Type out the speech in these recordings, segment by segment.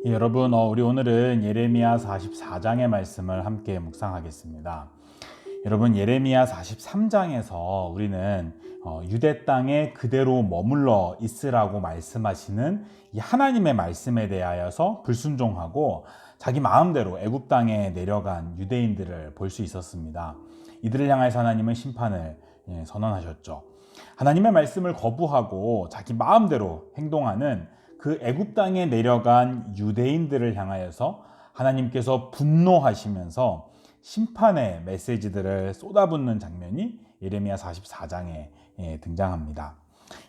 예, 여러분, 우리 오늘은 예레미야 44장의 말씀을 함께 묵상하겠습니다. 여러분, 예레미야 43장에서 우리는 유대 땅에 그대로 머물러 있으라고 말씀하시는 이 하나님의 말씀에 대하여서 불순종하고 자기 마음대로 애굽 땅에 내려간 유대인들을 볼 수 있었습니다. 이들을 향해서 하나님은 심판을 선언하셨죠. 하나님의 말씀을 거부하고 자기 마음대로 행동하는 그 애굽 땅에 내려간 유대인들을 향하여서 하나님께서 분노하시면서 심판의 메시지들을 쏟아붓는 장면이 예레미야 44장에 등장합니다.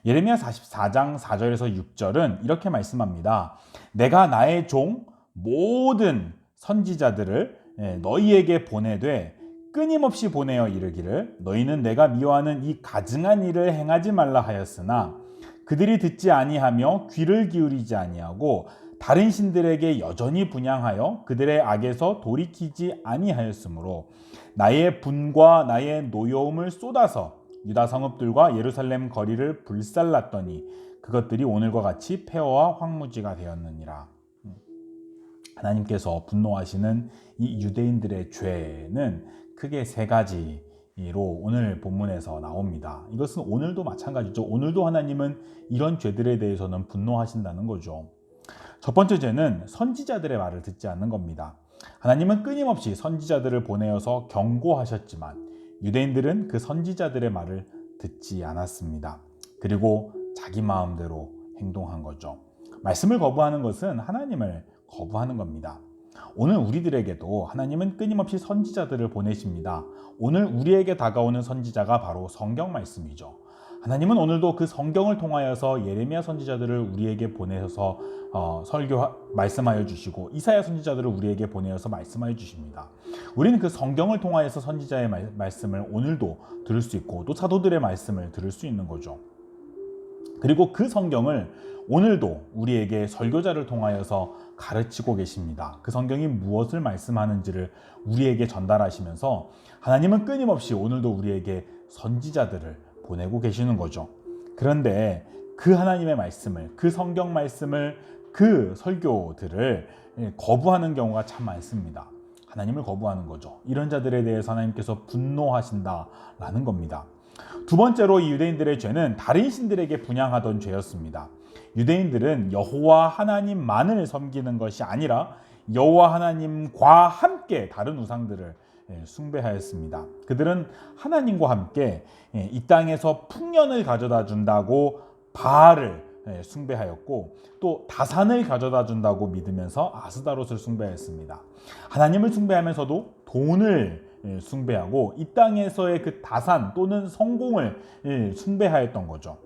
예레미야 44장 4절에서 6절은 이렇게 말씀합니다. 내가 나의 종 모든 선지자들을 너희에게 보내되 끊임없이 보내어 이르기를 너희는 내가 미워하는 이 가증한 일을 행하지 말라 하였으나 그들이 듣지 아니하며 귀를 기울이지 아니하고 다른 신들에게 여전히 분향하여 그들의 악에서 돌이키지 아니하였으므로 나의 분과 나의 노여움을 쏟아서 유다 성읍들과 예루살렘 거리를 불살랐더니 그것들이 오늘과 같이 폐허와 황무지가 되었느니라. 하나님께서 분노하시는 이 유대인들의 죄는 크게 세 가지로 오늘 본문에서 나옵니다. 이것은 오늘도 마찬가지죠. 오늘도 하나님은 이런 죄들에 대해서는 분노하신다는 거죠. 첫 번째 죄는 선지자들의 말을 듣지 않는 겁니다. 하나님은 끊임없이 선지자들을 보내어서 경고하셨지만 유대인들은 그 선지자들의 말을 듣지 않았습니다. 그리고 자기 마음대로 행동한 거죠. 말씀을 거부하는 것은 하나님을 거부하는 겁니다. 오늘 우리들에게도 하나님은 끊임없이 선지자들을 보내십니다. 오늘 우리에게 다가오는 선지자가 바로 성경 말씀이죠. 하나님은 오늘도 그 성경을 통하여서 예레미야 선지자들을 우리에게 보내셔서 말씀하여 주시고 이사야 선지자들을 우리에게 보내어서 말씀하여 주십니다. 우리는 그 성경을 통하여서 선지자의 말씀을 오늘도 들을 수 있고 또 사도들의 말씀을 들을 수 있는 거죠. 그리고 그 성경을 오늘도 우리에게 설교자를 통하여서 가르치고 계십니다. 그 성경이 무엇을 말씀하는지를 우리에게 전달하시면서 하나님은 끊임없이 오늘도 우리에게 선지자들을 보내고 계시는 거죠. 그런데 그 하나님의 말씀을, 그 성경 말씀을, 그 설교들을 거부하는 경우가 참 많습니다. 하나님을 거부하는 거죠. 이런 자들에 대해서 하나님께서 분노하신다라는 겁니다. 두 번째로 이 유대인들의 죄는 다른 신들에게 분향하던 죄였습니다. 유대인들은 여호와 하나님만을 섬기는 것이 아니라 여호와 하나님과 함께 다른 우상들을 숭배하였습니다. 그들은 하나님과 함께 이 땅에서 풍년을 가져다 준다고 바알을 숭배하였고 또 다산을 가져다 준다고 믿으면서 아스다롯을 숭배했습니다. 하나님을 숭배하면서도 돈을 숭배하고 이 땅에서의 그 다산 또는 성공을 숭배하였던 거죠.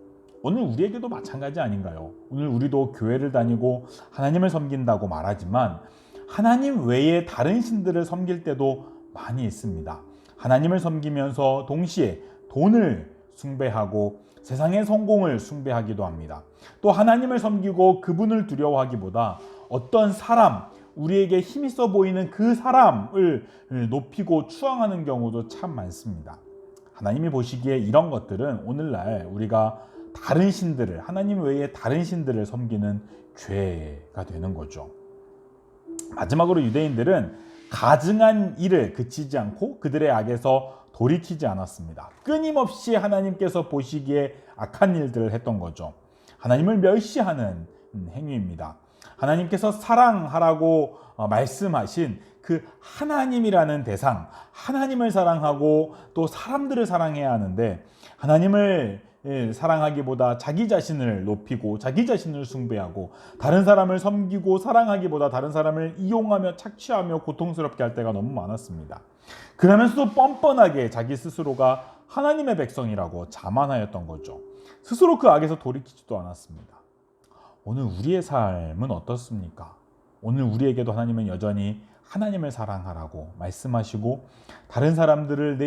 오늘 우리에게도 마찬가지 아닌가요? 오늘 우리도 교회를 다니고 하나님을 섬긴다고 말하지만 하나님 외에 다른 신들을 섬길 때도 많이 있습니다. 하나님을 섬기면서 동시에 돈을 숭배하고 세상의 성공을 숭배하기도 합니다. 또 하나님을 섬기고 그분을 두려워하기보다 어떤 사람, 우리에게 힘있어 보이는 그 사람을 높이고 추앙하는 경우도 참 많습니다. 하나님이 보시기에 이런 것들은 오늘날 우리가 다른 신들을, 하나님 외에 다른 신들을 섬기는 죄가 되는 거죠. 마지막으로 유대인들은 가증한 일을 그치지 않고 그들의 악에서 돌이키지 않았습니다. 끊임없이 하나님께서 보시기에 악한 일들을 했던 거죠. 하나님을 멸시하는 행위입니다. 하나님께서 사랑하라고 말씀하신 그 하나님이라는 대상, 하나님을 사랑하고 또 사람들을 사랑해야 하는데 하나님을 사랑하기보다 자기 자신을 높이고 자기 자신을 숭배하고 다른 사람을 섬기고 사랑하기보다 다른 사람을 이용하며 착취하며 고통스럽게 할 때가 너무 많았습니다. 그러면서도 뻔뻔하게 자기 스스로가 하나님의 백성이라고 자만하였던 거죠. 스스로 그 악에서 돌이키지도 않았습니다. 오늘 우리의 삶은 어떻습니까? 오늘 우리에게도 하나님은 여전히 하나님을 사랑하라고 말씀하시고 다른 사람들을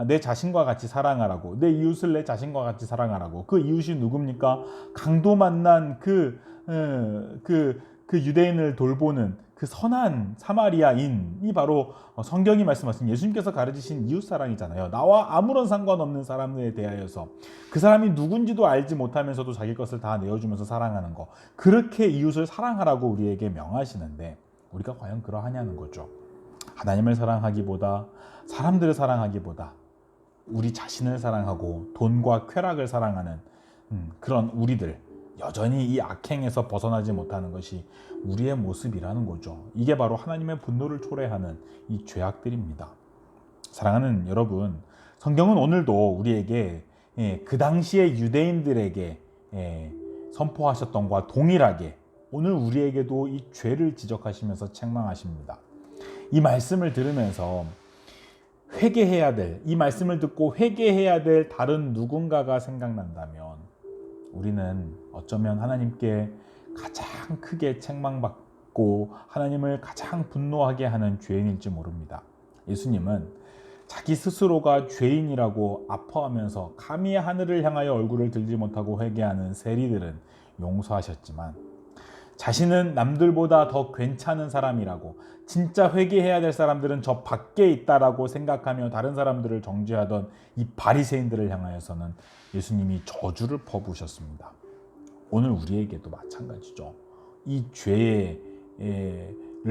내 자신과 같이 사랑하라고, 내 이웃을 내 자신과 같이 사랑하라고. 그 이웃이 누굽니까? 강도 만난 그 그 유대인을 돌보는 그 선한 사마리아인이 바로 성경이 말씀하신 예수님께서 가르치신 이웃사랑이잖아요. 나와 아무런 상관없는 사람에 대하여서 그 사람이 누군지도 알지 못하면서도 자기 것을 다 내어주면서 사랑하는 거, 그렇게 이웃을 사랑하라고 우리에게 명하시는데 우리가 과연 그러하냐는 거죠. 하나님을 사랑하기보다, 사람들을 사랑하기보다 우리 자신을 사랑하고 돈과 쾌락을 사랑하는 그런 우리들, 여전히 이 악행에서 벗어나지 못하는 것이 우리의 모습이라는 거죠. 이게 바로 하나님의 분노를 초래하는 이 죄악들입니다. 사랑하는 여러분, 성경은 오늘도 우리에게 그 당시의 유대인들에게 선포하셨던 것과 동일하게 오늘 우리에게도 이 죄를 지적하시면서 책망하십니다. 이 말씀을 들으면서 회개해야 될, 이 말씀을 듣고 회개해야 될 다른 누군가가 생각난다면 우리는 어쩌면 하나님께 가장 크게 책망받고 하나님을 가장 분노하게 하는 죄인일지 모릅니다. 예수님은 자기 스스로가 죄인이라고 아파하면서 감히 하늘을 향하여 얼굴을 들지 못하고 회개하는 세리들은 용서하셨지만 자신은 남들보다 더 괜찮은 사람이라고, 진짜 회개해야 될 사람들은 저 밖에 있다라고 생각하며 다른 사람들을 정죄하던 이 바리새인들을 향하여서는 예수님이 저주를 퍼부으셨습니다. 오늘 우리에게도 마찬가지죠. 이 죄를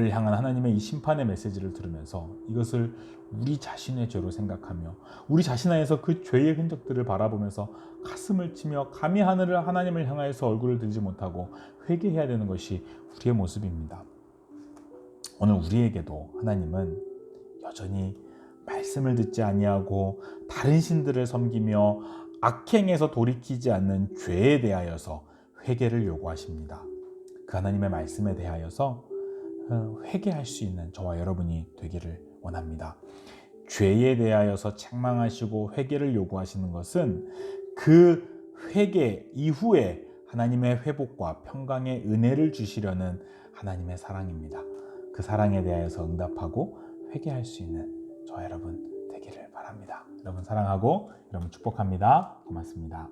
향한 하나님의 이 심판의 메시지를 들으면서 이것을 우리 자신의 죄로 생각하며 우리 자신 안에서 그 죄의 흔적들을 바라보면서 가슴을 치며 감히 하나님을 향하여서 얼굴을 들지 못하고 회개해야 되는 것이 우리의 모습입니다. 오늘 우리에게도 하나님은 여전히 말씀을 듣지 아니하고 다른 신들을 섬기며 악행에서 돌이키지 않는 죄에 대하여서 회개를 요구하십니다. 그 하나님의 말씀에 대하여서 회개할 수 있는 저와 여러분이 되기를 원합니다. 죄에 대하여서 책망하시고 회개를 요구하시는 것은 그 회개 이후에 하나님의 회복과 평강의 은혜를 주시려는 하나님의 사랑입니다. 그 사랑에 대하여서 응답하고 회개할 수 있는 저와 여러분 되기를 바랍니다. 여러분 사랑하고 여러분 축복합니다. 고맙습니다.